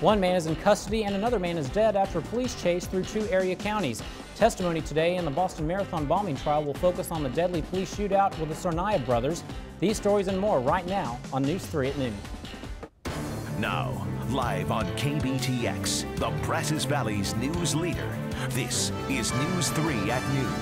One man is in custody and another man is dead after a police chase through 2 area counties. Testimony today in the Boston Marathon bombing trial will focus on the deadly police shootout with the Tsarnaev brothers. These stories and more right now on News 3 at noon. Now, live on KBTX, the Brazos Valley's news leader. This is News 3 at noon.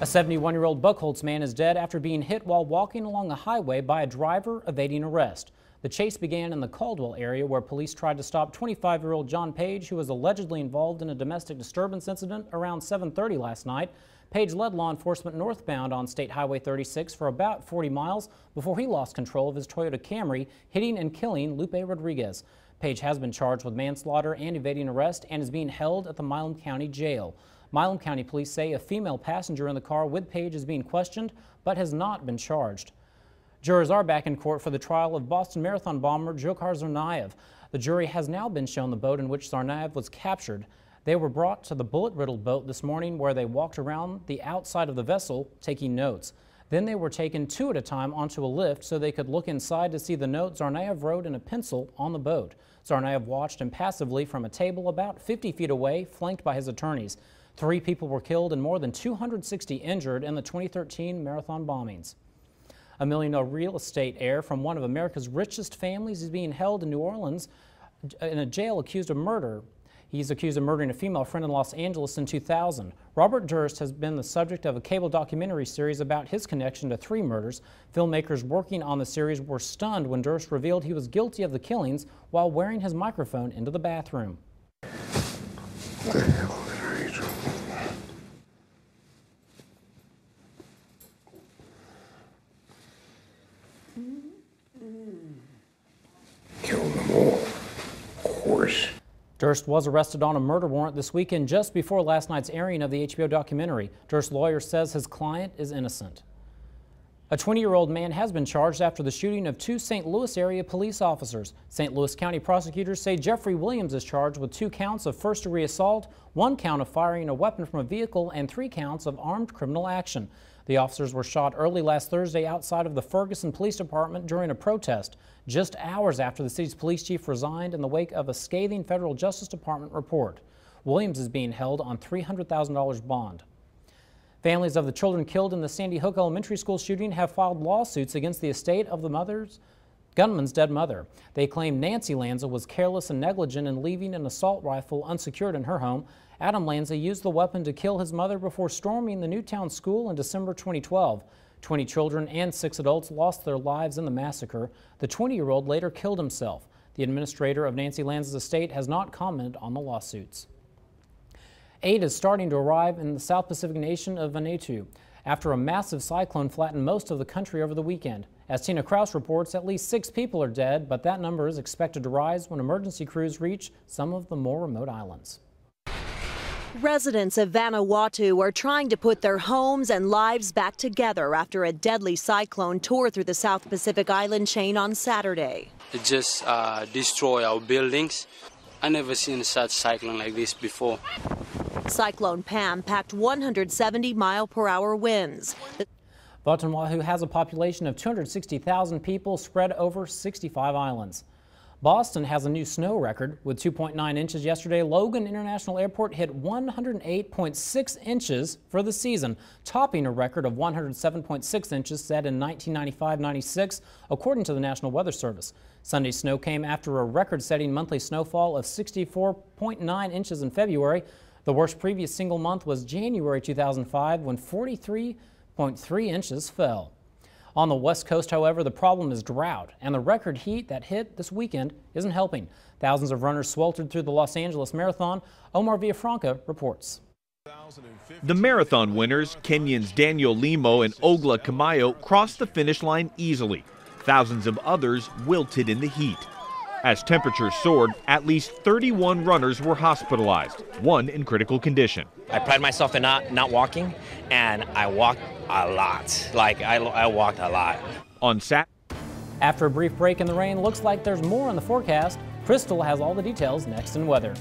A 71-year-old Buckholz man is dead after being hit while walking along a highway by a driver evading arrest. The chase began in the Caldwell area where police tried to stop 25-year-old John Page, who was allegedly involved in a domestic disturbance incident around 7:30 last night. Page led law enforcement northbound on State Highway 36 for about 40 miles before he lost control of his Toyota Camry, hitting and killing Lupe Rodriguez. Page has been charged with manslaughter and evading arrest and is being held at the Milam County Jail. Milam County police say a female passenger in the car with Page is being questioned but has not been charged. Jurors are back in court for the trial of Boston Marathon bomber Dzhokhar Tsarnaev. The jury has now been shown the boat in which Tsarnaev was captured. They were brought to the bullet-riddled boat this morning where they walked around the outside of the vessel taking notes. Then they were taken 2 at a time onto a lift so they could look inside to see the note Tsarnaev wrote in a pencil on the boat. Tsarnaev watched impassively from a table about 50 feet away, flanked by his attorneys. 3 people were killed and more than 260 injured in the 2013 marathon bombings. A millionaire real estate heir from one of America's richest families is being held in New Orleans in a jail accused of murder. He's accused of murdering a female friend in Los Angeles in 2000. Robert Durst has been the subject of a cable documentary series about his connection to 3 murders. Filmmakers working on the series were stunned when Durst revealed he was guilty of the killings while wearing his microphone into the bathroom. What the hell are you doing? Kill them all, of course. Durst was arrested on a murder warrant this weekend just before last night's airing of the HBO documentary. Durst's lawyer says his client is innocent. A 20-year-old man has been charged after the shooting of 2 St. Louis area police officers. St. Louis County prosecutors say Jeffrey Williams is charged with 2 counts of first-degree assault, 1 count of firing a weapon from a vehicle, and 3 counts of armed criminal action. The officers were shot early last Thursday outside of the Ferguson Police Department during a protest, just hours after the city's police chief resigned in the wake of a scathing federal Justice Department report. Williams is being held on $300,000 bond. Families of the children killed in the Sandy Hook Elementary School shooting have filed lawsuits against the estate of the gunman's dead mother. They claim Nancy Lanza was careless and negligent in leaving an assault rifle unsecured in her home. Adam Lanza used the weapon to kill his mother before storming the Newtown school in December 2012. 20 children and 6 adults lost their lives in the massacre. The 20-year-old later killed himself. The administrator of Nancy Lanza's estate has not commented on the lawsuits. Aid is starting to arrive in the South Pacific nation of Vanuatu after a massive cyclone flattened most of the country over the weekend. As Tina Kraus reports, at least 6 people are dead, but that number is expected to rise when emergency crews reach some of the more remote islands. Residents of Vanuatu are trying to put their homes and lives back together after a deadly cyclone tore through the South Pacific island chain on Saturday. It just destroyed our buildings. I never seen such cyclone like this before. Cyclone Pam packed 170-mile-per-hour winds. Vanuatu has a population of 260,000 people spread over 65 islands. Boston has a new snow record with 2.9 inches yesterday. Logan International Airport hit 108.6 inches for the season, topping a record of 107.6 inches set in 1995-96, according to the National Weather Service. Sunday's snow came after a record-setting monthly snowfall of 64.9 inches in February. The worst previous single month was January 2005, when 43.3 inches fell. On the West Coast, however, the problem is drought, and the record heat that hit this weekend isn't helping. Thousands of runners sweltered through the Los Angeles Marathon. Omar Villafranca reports. The marathon winners, Kenyans Daniel Limo and Ogla Kamayo, crossed the finish line easily. Thousands of others wilted in the heat. As temperatures soared, at least 31 runners were hospitalized, 1 in critical condition. I pride myself in not walking, and I walked a lot. I walked a lot. On Saturday, after a brief break in the rain, looks like there's more in the forecast. Crystal has all the details next in weather.